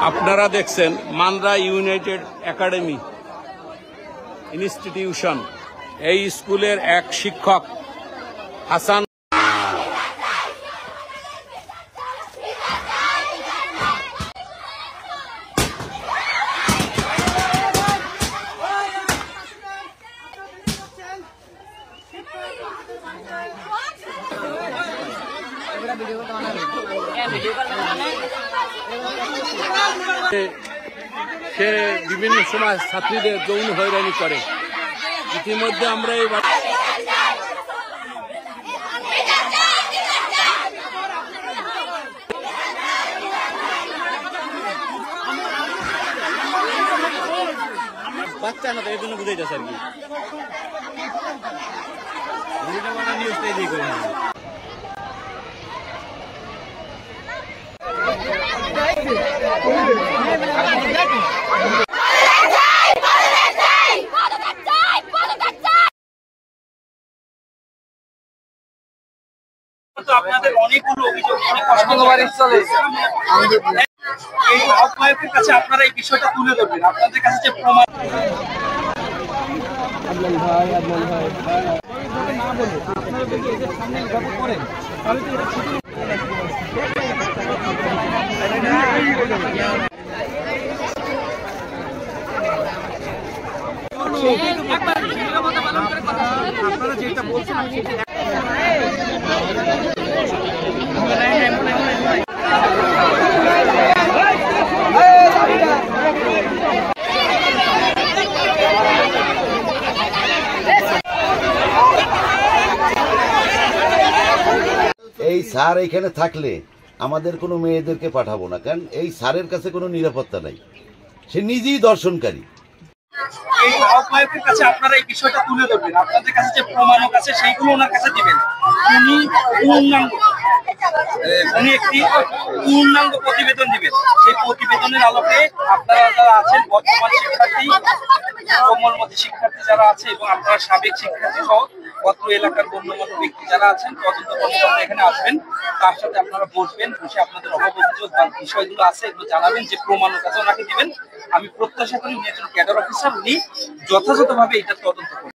আপনারা দেখছেন Mandra United academy institution. এই স্কুলের এক শিক্ষক হাসান সে বিভিন্ন সময় ছাত্রীদের যৌন হয়রানি করে। ইতিমধ্যে আমরা এই বাচ্চা না, এর জন্য বুঝাই যাচ্ছে আর কি নিউজটাই দিয়ে করে। আপনাদের অনেকগুলো অভিযোগ, অনেক এই আহ্বায়কের কাছে আপনারা এই বিষয়টা তুলে ধরবেন। আপনাদের কাছে যে প্রমাণ আপনারা যেটা বলছেন এই স্যার এখানে থাকলে আমাদের কোনো মেয়েদেরকে পাঠাবো না, কারণ এই স্যারের কাছে কোনো নিরাপত্তা নাই, সে নিজেই দর্শনকারী। এই আহ্বায়কের কাছে আপনারা এই বিষয়টা তুলে ধরবেন। আপনাদের কাছে যে প্রমাণক আছে সেইগুলো ওনার কাছে দিবেন। উনি একটি পূর্ণাঙ্গ প্রতিবেদন দিবেন। সেই প্রতিবেদনের আলোকে আপনারা যারা আছেন বর্তমান শিক্ষার্থী, কোমলমতি শিক্ষার্থী যারা আছে এবং আপনারা সাবেক শিক্ষার্থী সহ অত্র এলাকার গণ্যমান্য ব্যক্তি যারা আছেন, তদন্ত কর্মকর্তা এখানে আসবেন, তার সাথে আপনারা বসবেন, বসে আপনাদের অভিযোগ বা বিষয়গুলো আছে এগুলো জানাবেন, যে প্রমাণক আছে ওনাকে দিবেন। আমি প্রত্যাশা করি উনি একজন ক্যাডার অফিসার, উনি যথাযথভাবে এটা তদন্ত করবেন।